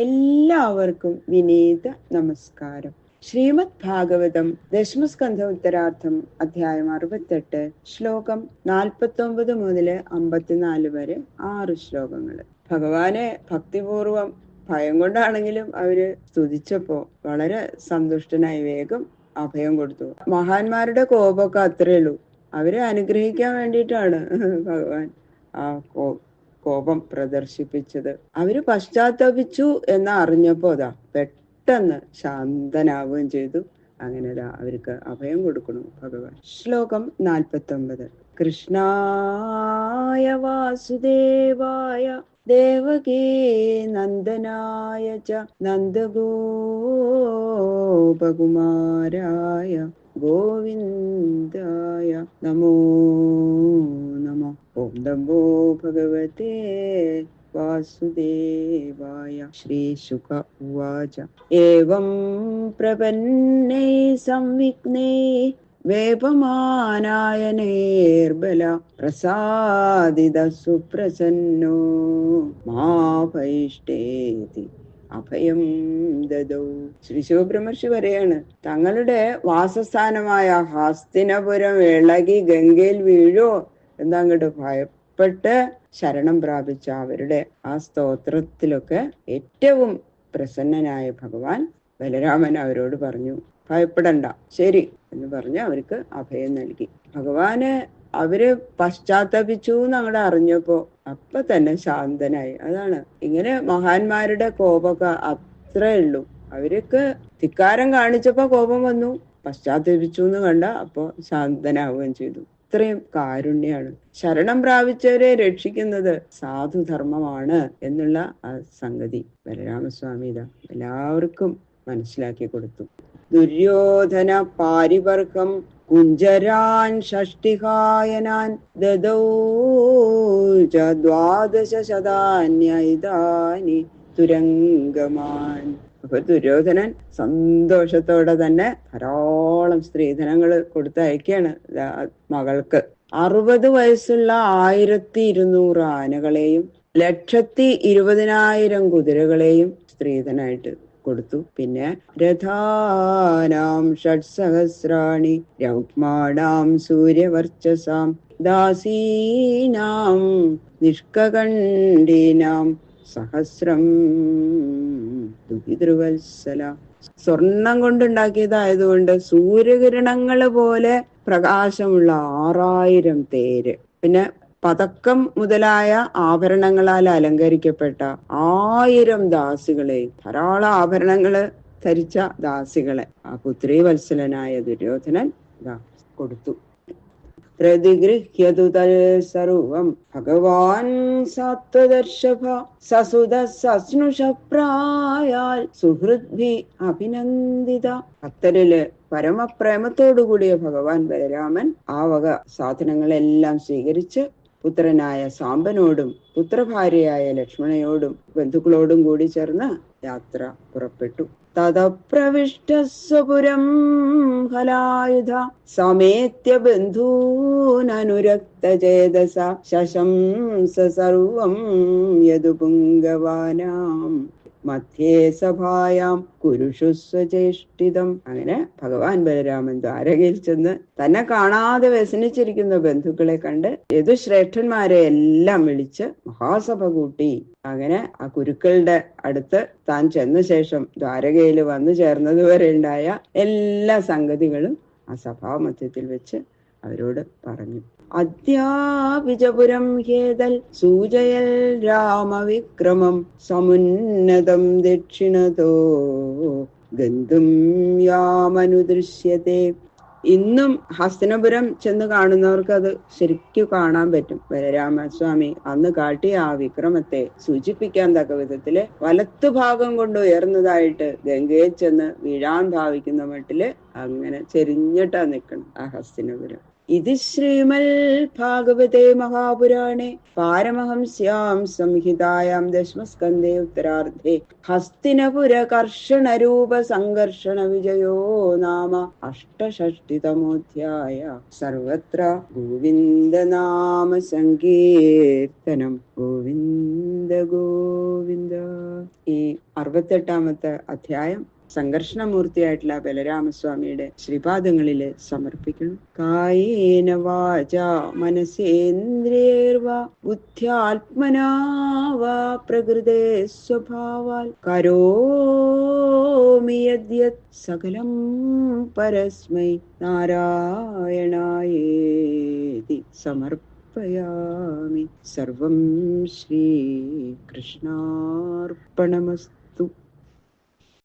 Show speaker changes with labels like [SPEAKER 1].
[SPEAKER 1] എല്ലാവർക്കും വിനീത നമസ്കാരം. ശ്രീമദ് ഭാഗവതം ദശമസ്കന്ധ ഉത്തരാർത്ഥം അധ്യായം 68 ശ്ലോകം 49 മുതല് 54 വരെ 6 ശ്ലോകങ്ങള്. ഭഗവാനെ ഭക്തിപൂർവം ഭയം കൊണ്ടാണെങ്കിലും അവര് സ്തുതിച്ചപ്പോ വളരെ സന്തുഷ്ടനായി വേഗം അഭയം കൊടുത്തു. മഹാന്മാരുടെ കോപമൊക്കെ അത്രേ ഉള്ളൂ. അവരെ അനുഗ്രഹിക്കാൻ വേണ്ടിയിട്ടാണ് ഭഗവാൻ ആ കോപം പ്രദർശിപ്പിച്ചത്. അവര് പശ്ചാത്തപിച്ചു എന്ന് അറിഞ്ഞപ്പോ പെട്ടെന്ന് ശാന്തനാവുകയും ചെയ്തു. അങ്ങനെ അവർക്ക് അഭയം കൊടുക്കണു ഭഗവാൻ. ശ്ലോകം 49. കൃഷ്ണായ വാസുദേവായ ദേവകീ നന്ദനായ ച നന്ദഗോപകുമാരായ ഗോവിന്ദായ നമോ നമഃ. ഓം നമോ ഭഗവതേ വാസുദേവായ. ശ്രീശുക ഉവാച. ഏവം പ്രപന്നൈ സംവിഘ്നൈ വേപമാനായ നിർബല പ്രസാദിത സുപ്രസന്നോ മാഭൈഷ്ടേതി അഭയം ദദൗ. ശ്രീ ശിവബ്രഹ്മർഷി പറയാണ്, തങ്ങളുടെ വാസസ്ഥാനമായ ഹസ്തിനപുരം ഇളകി ഗംഗയിൽ വീഴോ എന്നങ്ങോട്ട് ഭയപ്പെട്ട് ശരണം പ്രാപിച്ച അവരുടെ ആ സ്തോത്രത്തിലൊക്കെ ഏറ്റവും പ്രസന്നനായ ഭഗവാൻ ബലരാമൻ അവരോട് പറഞ്ഞു, ഭയപ്പെടണ്ട, ശരി എന്ന് പറഞ്ഞ് അവർക്ക് അഭയം നൽകി. ഭഗവാന് അവര് പശ്ചാത്തപിച്ചു എന്നങ്ങടെ അറിഞ്ഞപ്പോ അപ്പൊ തന്നെ ശാന്തനായി. അതാണ്, ഇങ്ങനെ മഹാന്മാരുടെ കോപമൊക്കെ അത്രേ ഉള്ളൂ. അവർക്ക് ധിക്കാരം കാണിച്ചപ്പോ കോപം വന്നു, പശ്ചാത്തപിച്ചു എന്ന് കണ്ട അപ്പോ ശാന്തനാവുകയും ചെയ്തു. ഇത്രയും കാരുണ്യാണ്. ശരണം പ്രാപിച്ചവരെ രക്ഷിക്കുന്നത് സാധുധർമ്മമാണ് എന്നുള്ള ആ സംഗതി ബലരാമസ്വാമി എല്ലാവർക്കും മനസ്സിലാക്കി കൊടുത്തു. ദുര്യോധന പാരിവർഗം കുഞ്ചരാൻ ഷഷ്ടികായനാൻ ദദൗ ച 12 ശതാന്യൈതാനി തുരങ്കമാൻ. അപ്പൊ ദുര്യോധനൻ സന്തോഷത്തോടെ തന്നെ ധാരാളം സ്ത്രീധനങ്ങൾ കൊടുത്തയക്കാണ് മകൾക്ക്. 60 വയസ്സുള്ള 1200 ആനകളെയും 120,000 കുതിരകളെയും സ്ത്രീധനായിട്ട് കൊടുത്തു. പിന്നെ രഥാനാം 6,000 രൗക്മാണാം സൂര്യവർച്ചസാം ദാസീനാം നിഷ്കകണ്ഠീനാം 1,000 ദുഹിതൃവത്സല. സ്വർണം കൊണ്ടുണ്ടാക്കിയതായതുകൊണ്ട് സൂര്യകിരണങ്ങള് പോലെ പ്രകാശമുള്ള 6,000 തേര്, പിന്നെ പതക്കം മുതലായ ആഭരണങ്ങളാൽ അലങ്കരിക്കപ്പെട്ട 1000 ദാസികളെയും, ധാരാളം ആഭരണങ്ങള് ധരിച്ച ദാസികളെ ആ പുത്രീവത്സലനായ ദുര്യോധനൻ കൊടുത്തു. പ്രതിഗൃഹ്യതു തൽസർവം ഭഗവാൻ സത്വദർശഭ സസുത സസ്നുഷപ്രായാൽ സുഹൃദ്ഭി അഭിനന്ദിത. ഭക്തരില് പരമപ്രേമത്തോടുകൂടിയ ഭഗവാൻ ബലരാമൻ ആ വക സാധനങ്ങളെല്ലാം സ്വീകരിച്ച് പുത്രനായ സാമ്പനോടും പുത്രഭാര്യയായ ലക്ഷ്മണയോടും ബന്ധുക്കളോടും കൂടി ചേർന്ന് യാത്ര പുറപ്പെട്ടു. തതപ്രവിഷ്ടസ്വപുരം ഹലായുധ സമേത്യ ബന്ധൂനനുരക്തചേതസ ശശംസ സർവം യദുപുംഗവാനാം മധ്യേ സഭായാം കുരുഷു സ്വചേഷ്ടിതം. അങ്ങനെ ഭഗവാൻ ബലരാമൻ ദ്വാരകയിൽ ചെന്ന് തന്നെ കാണാതെ വ്യസനിച്ചിരിക്കുന്ന ബന്ധുക്കളെ കണ്ട് യദുശ്രേഷ്ഠന്മാരെ എല്ലാം വിളിച്ച് മഹാസഭ കൂട്ടി. അങ്ങനെ ആ കുരുക്കളുടെ അടുത്ത് താൻ ചെന്ന ശേഷം ദ്വാരകയിൽ വന്നു ചേർന്നതുവരെ ഉണ്ടായ എല്ലാ സംഗതികളും ആ സഭാമധ്യത്തിൽ വെച്ച് അവരോട് പറഞ്ഞു. അദ്യാപിജപുരം ഹേതൽ സൂചയൽ രാമവിക്രമം സമുന്നതം ദക്ഷിണതോ ഗന്ധും യാമനുദൃശ്യത്തെ. ഇന്നും ഹസ്തിനപുരം ചെന്ന് കാണുന്നവർക്ക് അത് ശരിക്കും കാണാൻ പറ്റും. ബലരാമസ്വാമി അന്ന് കാട്ടിയ ആ വിക്രമത്തെ സൂചിപ്പിക്കാൻ തക്ക വിധത്തില് വലത്തു ഭാഗം കൊണ്ട് ഉയർന്നതായിട്ട് ഗംഗയിൽ ചെന്ന് വീഴാൻ ഭാവിക്കുന്ന മട്ടില് അങ്ങനെ ചെരിഞ്ഞിട്ടാ നിൽക്കണം ആ ഹസ്തിനപുരം. ഇതി ശ്രീമൽ ഭാഗവതേ മഹാപുരാണേ പാരമഹംസ്യാം സംഹിതായാം ദശമസ്കന്ധേ ഉത്തരാർദ്ധേ ഹസ്തിനപുര കർഷണരൂപ സംഘർഷണ വിജയോ നാമ അഷ്ടഷഷ്ടിതമോധ്യായ. സർവത്ര ഗോവിന്ദനാമ സങ്കീർത്തനം. ഗോവിന്ദ ഗോവിന്ദ. ഈ 68ാമത്തെ അധ്യായം സംഘർഷണമൂർത്തിയായിട്ടുള്ള ബലരാമസ്വാമിയുടെ ശ്രീപാദങ്ങളില് സമർപ്പിക്കണം. കായേന വാച മനസേന്ദ്രിയർവാ ബുദ്ധ്യാത്മനാ വാ പ്രകൃതേ സ്വഭാവാൽ കരോമി യദ്യത് സകലം പരസ്മൈ നാരായണായേതി സമർപ്പയാമി. സർവം ശ്രീകൃഷ്ണാർപ്പണമസ്തു.